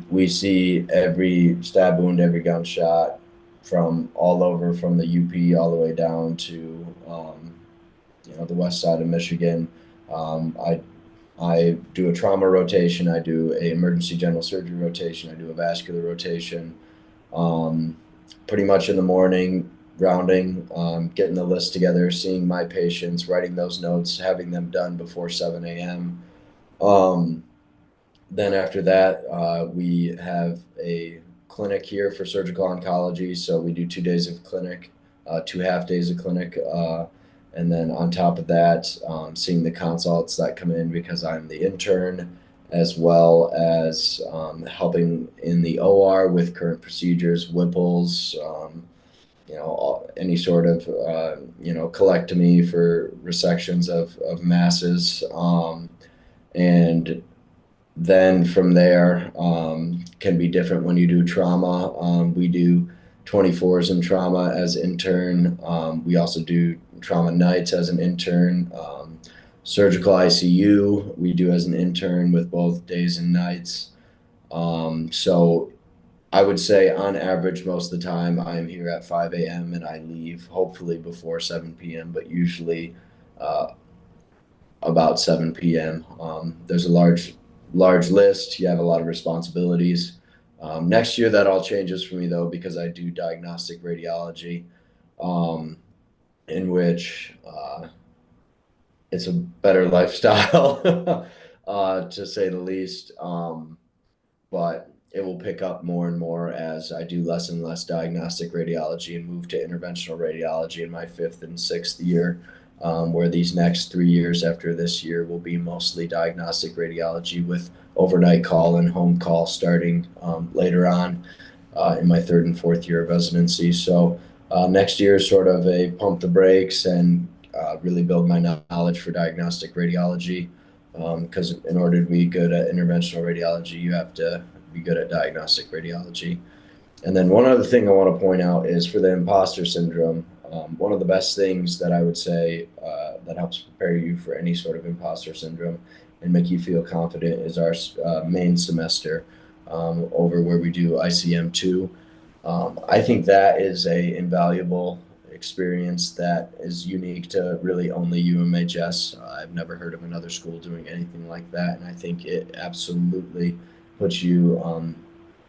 [SPEAKER 2] We see every stab wound, every gunshot from all over, from the UP all the way down to the west side of Michigan. I do a trauma rotation. I do a emergency general surgery rotation. I do a vascular rotation. Pretty much in the morning, rounding, getting the list together, seeing my patients, writing those notes, having them done before 7 a.m. Then after that, we have a clinic here for surgical oncology. So we do 2 days of clinic, 2 half days of clinic. And then on top of that, seeing the consults that come in because I'm the intern, as well as helping in the OR with current procedures, Whipples, any sort of, colectomy for resections of masses. And then from there, can be different when you do trauma. We do 24s in trauma as intern. We also do trauma nights as an intern. Surgical ICU, we do as an intern with both days and nights. So I would say on average, most of the time I'm here at 5 a.m. and I leave hopefully before 7 p.m., but usually about 7 p.m. There's a large list. You have a lot of responsibilities. Next year, that all changes for me, though, because I do diagnostic radiology, in which it's a better lifestyle, to say the least. But it will pick up more and more as I do less and less diagnostic radiology and move to interventional radiology in my 5th and 6th year. Where these next 3 years after this year will be mostly diagnostic radiology with overnight call and home call starting later on in my 3rd and 4th year of residency. So next year is sort of a pump the brakes and really build my knowledge for diagnostic radiology, because in order to be good at interventional radiology, you have to be good at diagnostic radiology. And then one other thing I want to point out is for the imposter syndrome. One of the best things that I would say that helps prepare you for any sort of imposter syndrome and make you feel confident is our main semester over where we do ICM2. I think that is a invaluable experience that is unique to really only UMHS. I've never heard of another school doing anything like that, and I think it absolutely puts you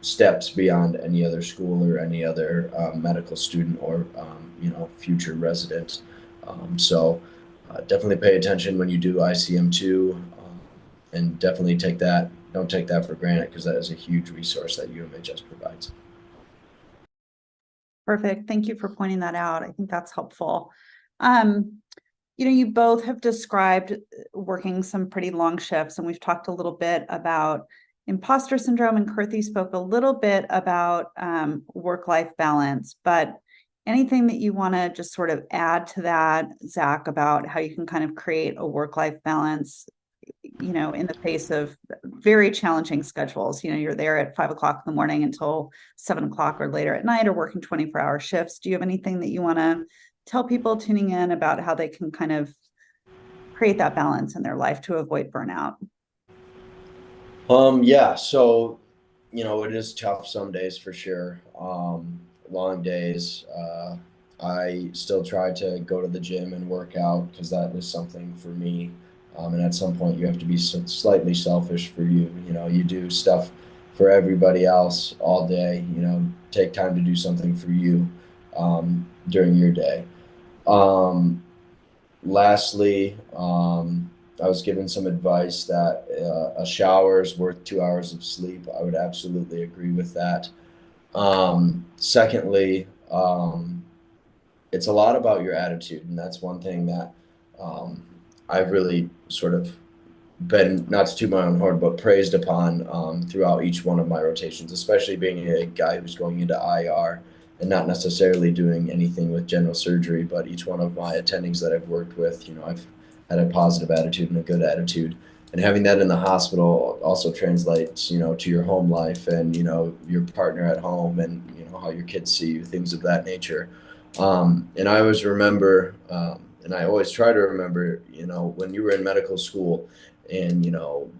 [SPEAKER 2] steps beyond any other school or any other medical student or future resident. So definitely pay attention when you do ICM2, and definitely don't take that for granted, because that is a huge resource that UMHS provides.
[SPEAKER 1] Perfect. Thank you for pointing that out. I think that's helpful. You both have described working some pretty long shifts, and we've talked a little bit about imposter syndrome, and Kerthy spoke a little bit about work-life balance, but anything that you want to just sort of add to that, Zach, about how you can kind of create a work-life balance, in the face of very challenging schedules. You're there at 5 o'clock in the morning until 7 o'clock or later at night, or working 24-hour shifts. Do you have anything that you want to tell people tuning in about how they can kind of create that balance in their life to avoid burnout?
[SPEAKER 2] Yeah, so it is tough some days for sure. Long days. I still try to go to the gym and work out because that is something for me. And at some point, you have to be slightly selfish for you. You do stuff for everybody else all day. Take time to do something for you during your day. Um, Lastly, I was given some advice that a shower is worth 2 hours of sleep. I would absolutely agree with that. Secondly, it's a lot about your attitude, and that's one thing that um, I've really sort of been, not to toot my own horn, but praised upon throughout each one of my rotations, especially being a guy who's going into IR and not necessarily doing anything with general surgery, but each one of my attendings that I've worked with, I've had a positive attitude and a good attitude. And having that in the hospital also translates, to your home life and, your partner at home and, how your kids see you, things of that nature. And I always remember, and I always try to remember, when you were in medical school, and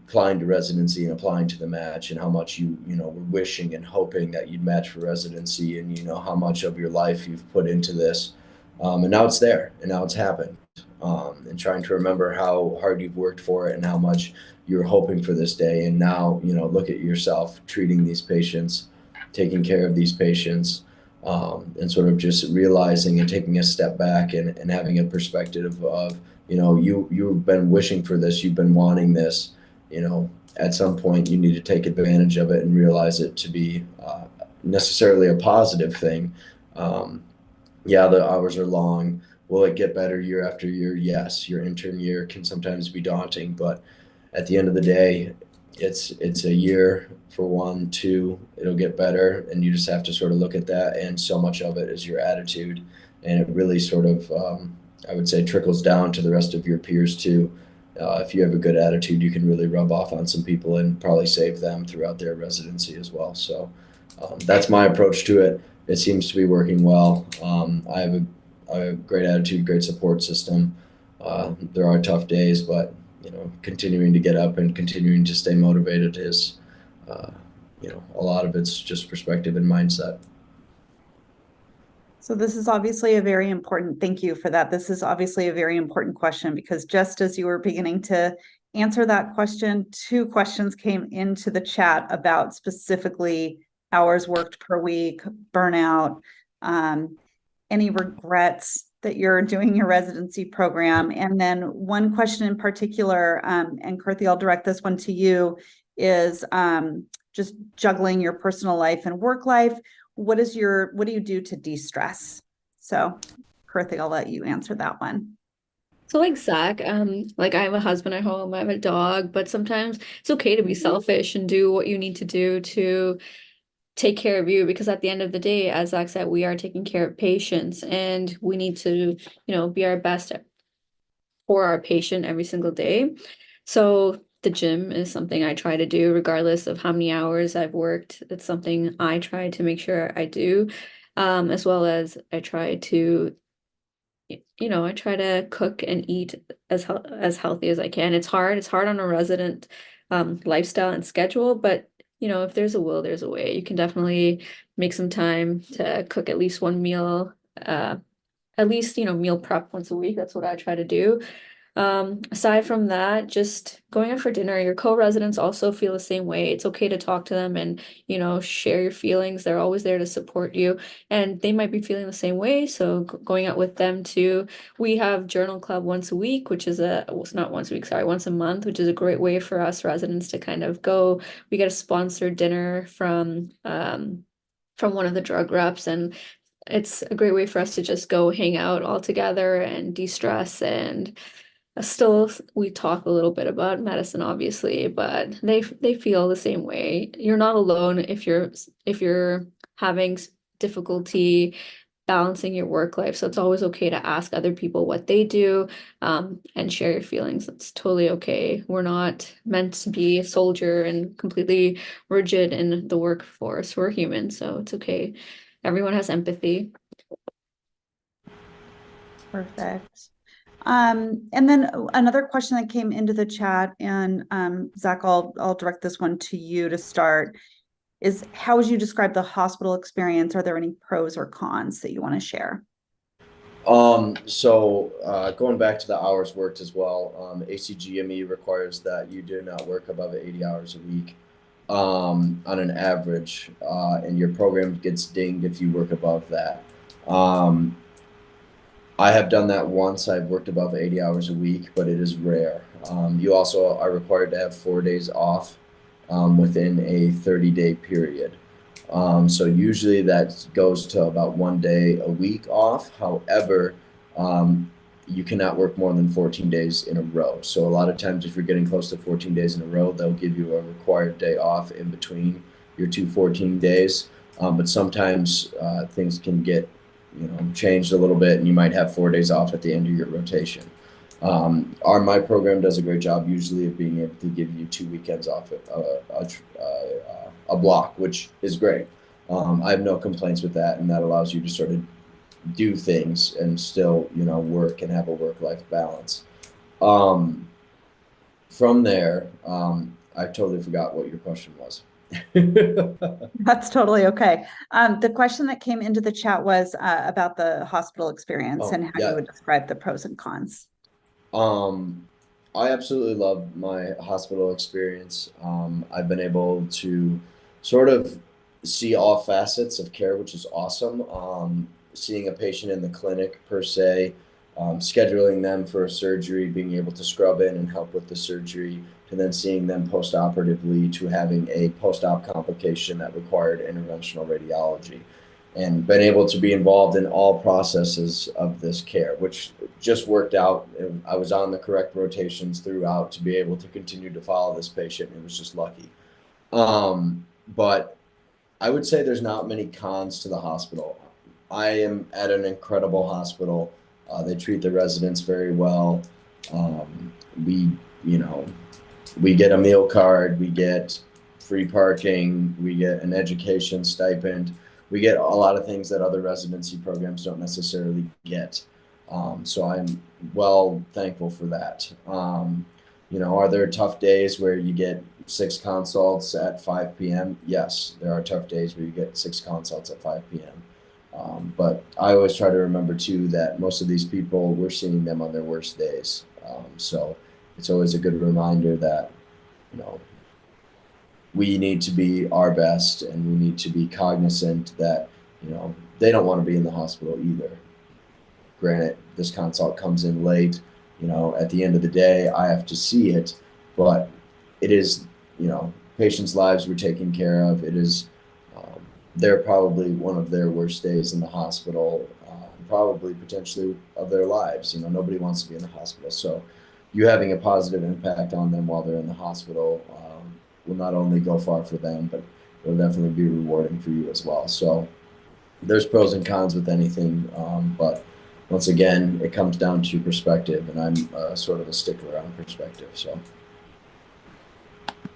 [SPEAKER 2] applying to residency and applying to the match, and how much you were wishing and hoping that you'd match for residency, and how much of your life you've put into this, and now it's there and now it's happened, and trying to remember how hard you've worked for it and how much you're hoping for this day, and now look at yourself treating these patients, taking care of these patients, and sort of just realizing and taking a step back and having a perspective of you've been wishing for this, you've been wanting this, at some point you need to take advantage of it and realize it to be necessarily a positive thing. Yeah, the hours are long. Will it get better year after year? Yes. Your intern year can sometimes be daunting, but at the end of the day, it's a year for 1, 2, it'll get better, and you just have to sort of look at that, and so much of it is your attitude, and it really sort of I would say trickles down to the rest of your peers too. If you have a good attitude, you can really rub off on some people and probably save them throughout their residency as well. So that's my approach to it. It seems to be working well. I have a great attitude, great support system. There are tough days, but continuing to get up and continuing to stay motivated is, a lot of it's just perspective and mindset.
[SPEAKER 1] So this is obviously a very important, thank you for that. This is obviously a very important question, because just as you were beginning to answer that question, 2 questions came into the chat about specifically hours worked per week, burnout, any regrets that you're doing your residency program. And then one question in particular, and Kerthy, I'll direct this one to you, is just juggling your personal life and work life. What do you do to de-stress? So Kerthy, I'll let you answer that one.
[SPEAKER 3] So like Zach, like I have a husband at home, I have a dog, but sometimes it's okay to be selfish and do what you need to do to take care of you, because at the end of the day, as Zach said, we are taking care of patients, and we need to, be our best for our patient every single day. So the gym is something I try to do regardless of how many hours I've worked. It's something I try to make sure I do, as well as I try to, I try to cook and eat as healthy as I can. It's hard. It's hard on a resident lifestyle and schedule, but if there's a will, there's a way. You can definitely make some time to cook at least one meal, at least, meal prep once a week. That's what I try to do. Aside from that, just going out for dinner, your co-residents also feel the same way. It's okay to talk to them and, share your feelings. They're always there to support you, and they might be feeling the same way. So going out with them too. We have journal club once a week, which is not once a week, sorry, once a month, which is a great way for us residents to kind of go. We get a sponsored dinner from one of the drug reps, and it's a great way for us to just go hang out all together and de-stress and still we talk a little bit about medicine, obviously, but they feel the same way. You're not alone if you're having difficulty balancing your work life. So it's always okay to ask other people what they do, and share your feelings. It's totally okay. We're not meant to be a soldier and completely rigid in the workforce. We're human, so it's okay. Everyone has empathy.
[SPEAKER 1] Perfect. And then another question that came into the chat, and Zach, I'll direct this one to you to start, is how would you describe the hospital experience? Are there any pros or cons that you want to share?
[SPEAKER 2] Going back to the hours worked as well, ACGME requires that you do not work above 80 hours a week on an average, and your program gets dinged if you work above that. I have done that once. I've worked above 80 hours a week, but it is rare. You also are required to have 4 days off within a 30-day period. So usually that goes to about 1 day a week off. However, you cannot work more than 14 days in a row. So a lot of times if you're getting close to 14 days in a row, they'll give you a required day off in between your 14 days. But sometimes things can get changed a little bit, and you might have 4 days off at the end of your rotation. My program does a great job usually of being able to give you 2 weekends off a block, which is great. I have no complaints with that, and that allows you to sort of do things and still work and have a work-life balance. From there, I totally forgot what your question was.
[SPEAKER 1] That's totally okay. The question that came into the chat was about the hospital experience and how you would describe the pros and cons.
[SPEAKER 2] I absolutely love my hospital experience. I've been able to sort of see all facets of care, which is awesome. Seeing a patient in the clinic per se, scheduling them for a surgery, being able to scrub in and help with the surgery, to then seeing them post-operatively, to having a post-op complication that required interventional radiology, and been able to be involved in all processes of this care, which just worked out. I was on the correct rotations throughout to be able to continue to follow this patient. It was just lucky. But I would say there's not many cons to the hospital. I am at an incredible hospital. They treat the residents very well. We get a meal card, we get free parking, we get an education stipend. We get a lot of things that other residency programs don't necessarily get. So I'm well thankful for that. Are there tough days where you get 6 consults at 5 p.m.? Yes, there are tough days where you get 6 consults at 5 p.m. But I always try to remember too that most of these people, we're seeing them on their worst days. So it's always a good reminder that, we need to be our best, and we need to be cognizant that, they don't want to be in the hospital either. Granted, this consult comes in late, at the end of the day, I have to see it, but it is, patients' lives we're taking care of. It is, they're probably one of their worst days in the hospital, probably potentially of their lives. Nobody wants to be in the hospital. So you having a positive impact on them while they're in the hospital will not only go far for them, but it'll definitely be rewarding for you as well. So there's pros and cons with anything, but once again, it comes down to perspective, and I'm sort of a stickler on perspective. So.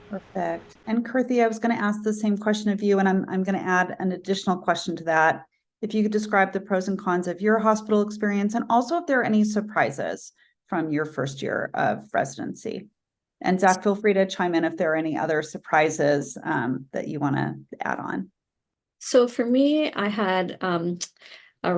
[SPEAKER 1] Perfect. And Kerthy, I was going to ask the same question of you, and I'm going to add an additional question to that. If you could describe the pros and cons of your hospital experience, and also if there are any surprises from your first year of residency. And Zach, feel free to chime in if there are any other surprises that you want to add on.
[SPEAKER 3] So for me, I had a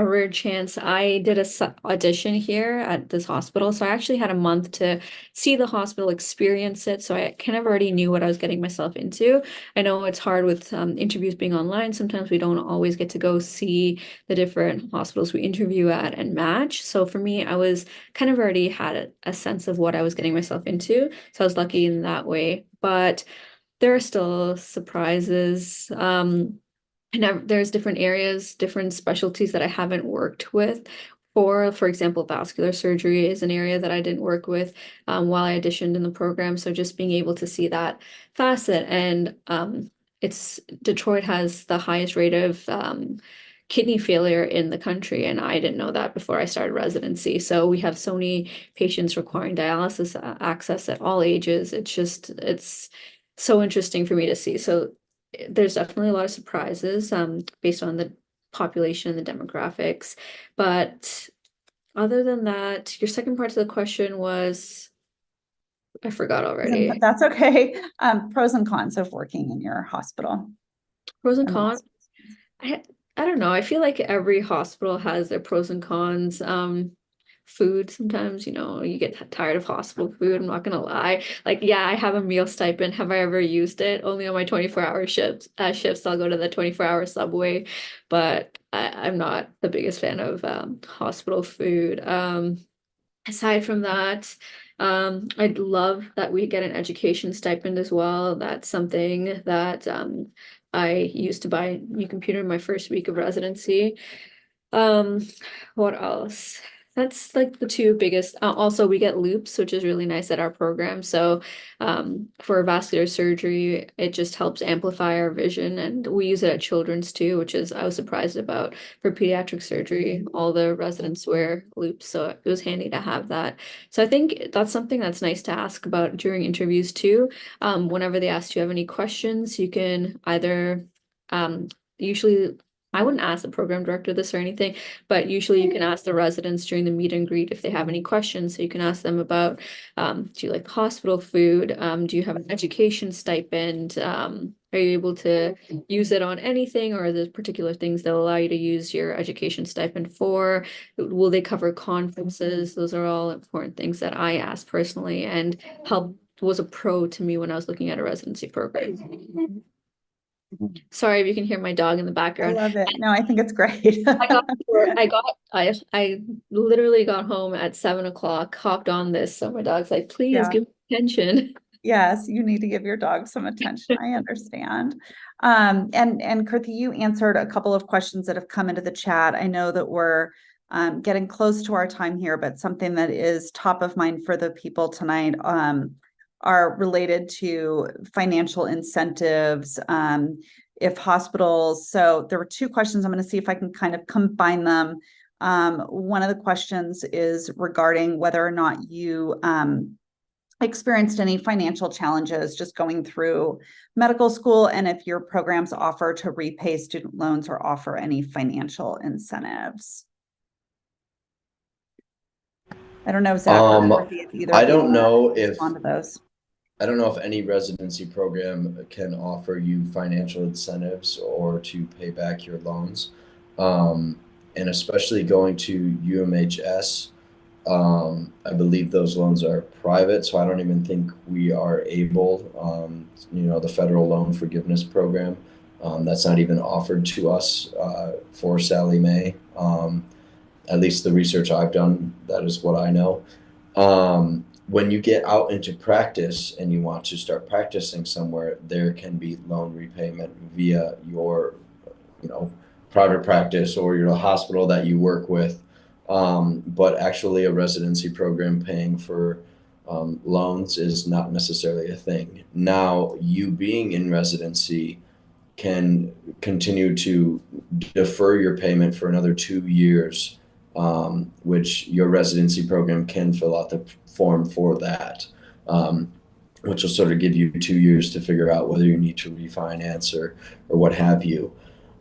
[SPEAKER 3] rare chance. I did a audition here at this hospital, so I actually had a month to see the hospital, experience it. So I kind of already knew what I was getting myself into. I know it's hard with interviews being online. Sometimes we don't always get to go see the different hospitals we interview at and match. So for me, I was kind of already had a sense of what I was getting myself into. So I was lucky in that way. But there are still surprises. And there's different areas, different specialties that I haven't worked with. For example, vascular surgery is an area that I didn't work with while I auditioned in the program. So just being able to see that facet, and Detroit has the highest rate of kidney failure in the country, and I didn't know that before I started residency. So we have so many patients requiring dialysis access at all ages. It's so interesting for me to see. So there's definitely a lot of surprises based on the population and the demographics. But other than that, your second part of the question was, I forgot already.
[SPEAKER 1] That's okay. Pros and cons of working in your hospital.
[SPEAKER 3] Pros and cons. I don't know. I feel like every hospital has their pros and cons. Food sometimes, you get tired of hospital food. I'm not gonna lie. Like, yeah, I have a meal stipend. Have I ever used it? Only on my 24-hour shifts. I'll go to the 24-hour subway, but I'm not the biggest fan of hospital food. Aside from that, I'd love that we get an education stipend as well. That's something that I used to buy a new computer in my first week of residency. Um, what else? That's like the two biggest. Also, we get loops, which is really nice at our program. So, for vascular surgery, it just helps amplify our vision, and we use it at children's too, which is I was surprised about. For pediatric surgery, all the residents wear loops, so it was handy to have that. So I think that's something that's nice to ask about during interviews too. Whenever they ask, do you have any questions, you can either, usually. I wouldn't ask the program director this or anything, but usually you can ask the residents during the meet and greet if they have any questions. So you can ask them about, do you like hospital food? Do you have an education stipend? Are you able to use it on anything, or are there particular things that allow you to use your education stipend for? Will they cover conferences? Those are all important things that I ask personally, and help was a pro to me when I was looking at a residency program. Sorry if you can hear my dog in the
[SPEAKER 1] I
[SPEAKER 3] background.
[SPEAKER 1] love it. No, I think it's great.
[SPEAKER 3] I literally got home at 7 o'clock, hopped on this. So my dog's like, please
[SPEAKER 1] Yeah.
[SPEAKER 3] give me attention.
[SPEAKER 1] Yes, you need to give your dog some attention. I understand. And Kerthy, you answered a couple of questions that have come into the chat. I know that we're getting close to our time here, but something that is top of mind for the people tonight are related to financial incentives. If hospitals, so there were two questions. I'm going to see if I can kind of combine them. One of the questions is regarding whether or not you experienced any financial challenges just going through medical school, and if your programs offer to repay student loans or offer any financial incentives. I don't know, Zach.
[SPEAKER 2] I don't know if
[SPEAKER 1] respond to those.
[SPEAKER 2] I don't know if any residency program can offer you financial incentives or to pay back your loans, and especially going to UMHS. I believe those loans are private, so I don't even think we are able, the federal loan forgiveness program, that's not even offered to us for Sallie Mae. At least the research I've done, that is what I know. When you get out into practice and you want to start practicing somewhere, there can be loan repayment via your, private practice or your hospital that you work with. But actually a residency program paying for loans is not necessarily a thing. Now, you being in residency can continue to defer your payment for another 2 years, which your residency program can fill out the form for that, which will sort of give you 2 years to figure out whether you need to refinance or what have you.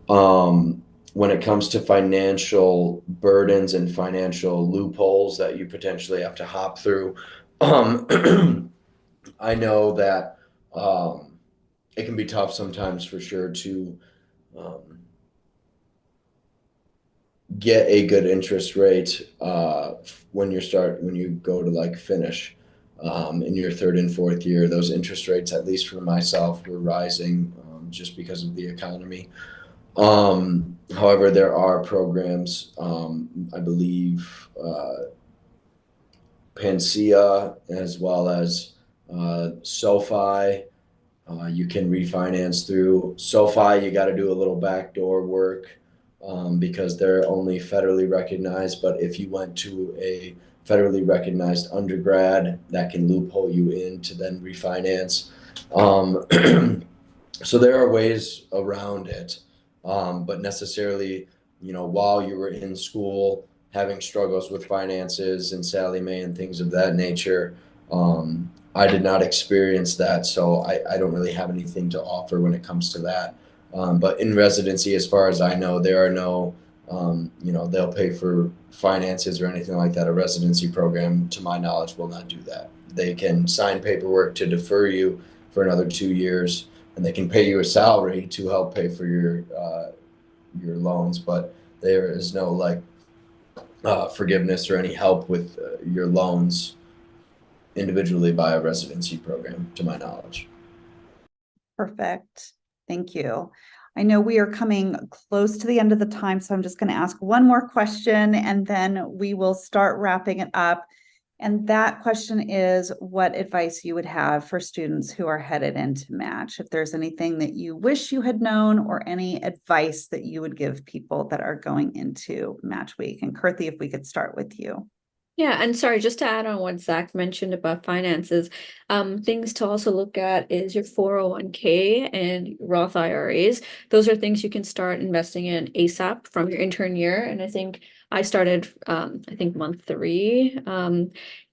[SPEAKER 2] When it comes to financial burdens and financial loopholes that you potentially have to hop through, I know that it can be tough sometimes for sure to get a good interest rate when you go to like finish in your third and fourth year. Those interest rates, at least for myself, were rising just because of the economy. However, there are programs, I believe, Panacea as well as SoFi. You can refinance through SoFi. You got to do a little backdoor work because they're only federally recognized. But if you went to a federally recognized undergrad, that can loophole you in to then refinance. So there are ways around it, but necessarily, while you were in school, having struggles with finances and Sally Mae and things of that nature, I did not experience that, so I don't really have anything to offer when it comes to that. But in residency, as far as I know, there are no, they'll pay for finances or anything like that. A residency program, to my knowledge, will not do that. They can sign paperwork to defer you for another 2 years, and they can pay you a salary to help pay for your loans, but there is no like forgiveness or any help with your loans individually by a residency program, to my knowledge.
[SPEAKER 1] Perfect. Thank you. I know we are coming close to the end of the time, so I'm just going to ask one more question and then we will start wrapping it up. And that question is what advice you would have for students who are headed into match, if there's anything that you wish you had known or any advice that you would give people that are going into match week. And Kerthy, if we could start with you.
[SPEAKER 3] Yeah, and sorry, just to add on what Zach mentioned about finances, things to also look at is your 401k and Roth IRAs. Those are things you can start investing in ASAP from your intern year. And I think I started, I think month 3.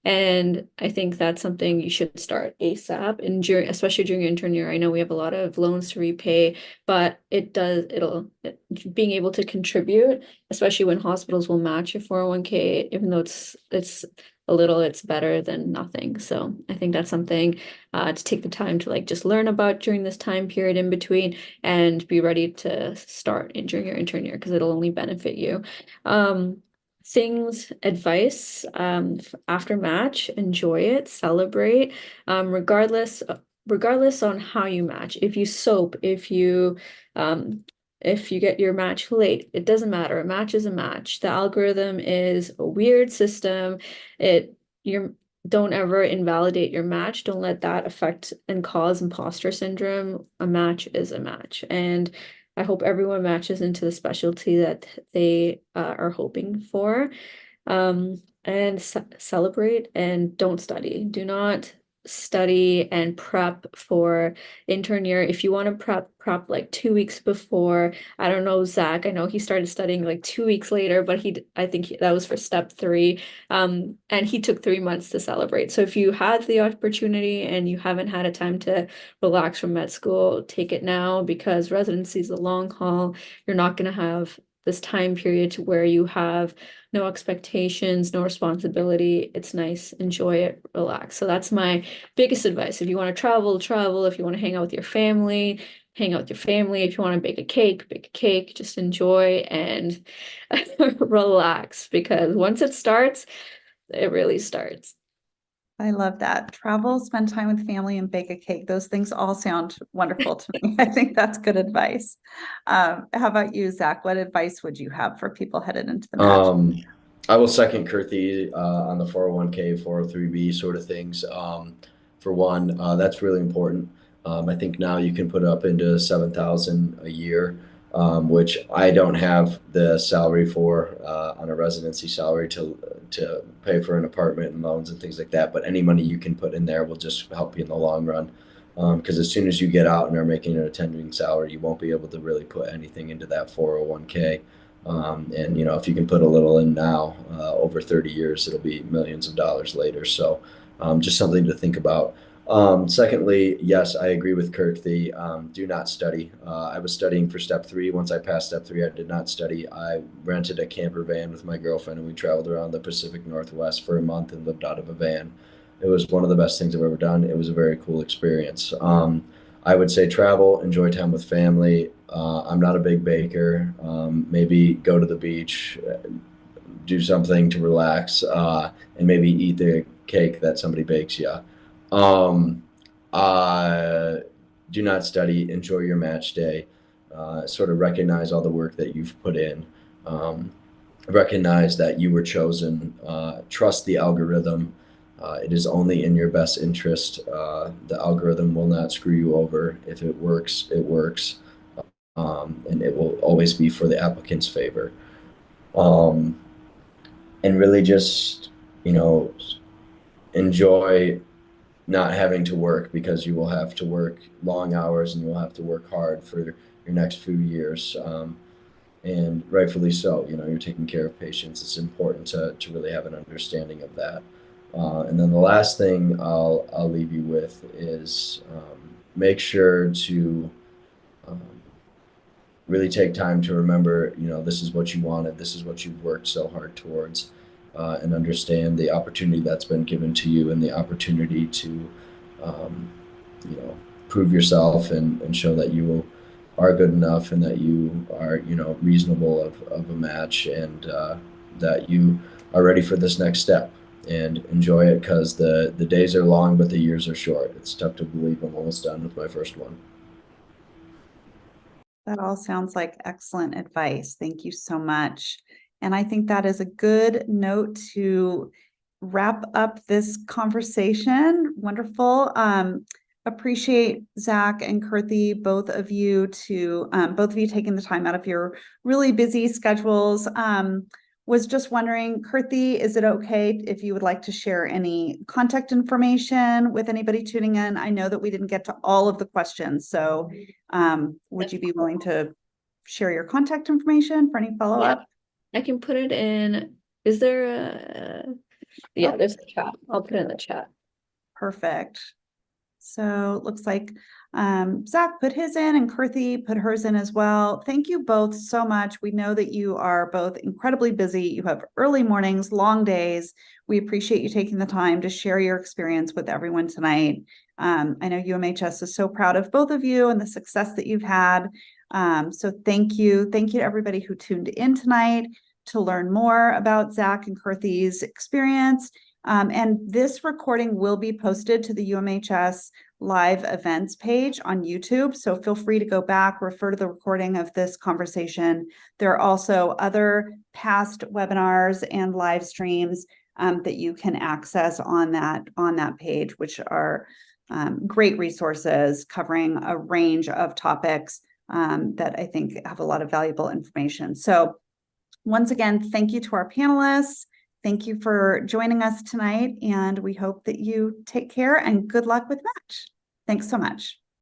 [SPEAKER 3] And I think that's something you should start ASAP. And especially during your intern year, I know we have a lot of loans to repay, but being able to contribute, especially when hospitals will match your 401k, even though it's it's better than nothing. So I think that's something to take the time to just learn about during this time period in between and be ready to start during your intern year because it'll only benefit you. Advice after match, enjoy it, celebrate, regardless on how you match. If you soap, if you get your match late, it doesn't matter. A match is a match. The algorithm is a weird system. You don't ever invalidate your match. Don't let that affect and cause imposter syndrome. A match is a match. And I hope everyone matches into the specialty that they are hoping for. And celebrate and don't study. Do not study and prep for intern year. If you want to prep like 2 weeks before, I don't know, Zach, I know he started studying like 2 weeks later, but I think that was for step 3. And he took 3 months to celebrate. So if you had the opportunity and you haven't had a time to relax from med school, take it now because residency is a long haul. You're not going to have this time period to where you have no expectations, no responsibility. It's nice, enjoy it, relax. So that's my biggest advice. If you want to travel, travel. If you want to hang out with your family, hang out with your family. If you want to bake a cake, just enjoy and relax because once it starts, it really starts.
[SPEAKER 1] I love that. Travel, spend time with family, and bake a cake. Those things all sound wonderful to me. I think that's good advice. How about you, Zach? What advice would you have for people headed into the match?
[SPEAKER 2] I will second Kerthy on the 401k, 403b sort of things. For one, that's really important. I think now you can put up into 7,000 a year, which I don't have the salary for on a residency salary to pay for an apartment and loans and things like that. But any money you can put in there will just help you in the long run. Because as soon as you get out and are making an attending salary, you won't be able to really put anything into that 401k. And if you can put a little in now, over 30 years, it'll be millions of dollars later. So just something to think about. Secondly, yes, I agree with Kerthy. Do not study. I was studying for step 3. Once I passed step 3, I did not study. I rented a camper van with my girlfriend and we traveled around the Pacific Northwest for a month and lived out of a van. It was one of the best things I've ever done. It was a very cool experience. I would say travel, enjoy time with family. I'm not a big baker. Maybe go to the beach, do something to relax, and maybe eat the cake that somebody bakes you. Um, do not study. Enjoy your match day. Sort of recognize all the work that you've put in. Recognize that you were chosen. Trust the algorithm. It is only in your best interest. The algorithm will not screw you over. If it works, it works. and it will always be for the applicant's favor. And really just, enjoy not having to work, because you will have to work long hours and you'll have to work hard for your next few years. And rightfully so, you're taking care of patients. It's important to really have an understanding of that. And then the last thing I'll leave you with is make sure to um, really take time to remember, this is what you wanted, this is what you've worked so hard towards, and understand the opportunity that's been given to you, and the opportunity to, um, prove yourself, and show that you are good enough, and that you are, reasonable of a match, and that you are ready for this next step. And enjoy it, because the days are long, but the years are short. It's tough to believe I'm almost done with my first one.
[SPEAKER 1] That all sounds like excellent advice. Thank you so much. And I think that is a good note to wrap up this conversation. Wonderful. Appreciate Zach and Kerthy, both of you taking the time out of your really busy schedules. Was just wondering, Kerthy, is it okay if you would like to share any contact information with anybody tuning in? I know that we didn't get to all of the questions, so would you be willing to share your contact information for any follow-up?
[SPEAKER 3] I can put it in. Is there a... Yeah, there's a chat. I'll put it in the chat.
[SPEAKER 1] Perfect. So it looks like Zach put his in and Kerthy put hers in as well. Thank you both so much. We know that you are both incredibly busy. You have early mornings, long days. We appreciate you taking the time to share your experience with everyone tonight. I know UMHS is so proud of both of you and the success that you've had. So thank you. Thank you to everybody who tuned in tonight to learn more about Zach and Kerthy's experience. And this recording will be posted to the UMHS live events page on YouTube. So feel free to go back, refer to the recording of this conversation. There are also other past webinars and live streams that you can access on that page, which are great resources covering a range of topics that I think have a lot of valuable information. So once again, thank you to our panelists. Thank you for joining us tonight, and we hope that you take care and good luck with match. Thanks so much.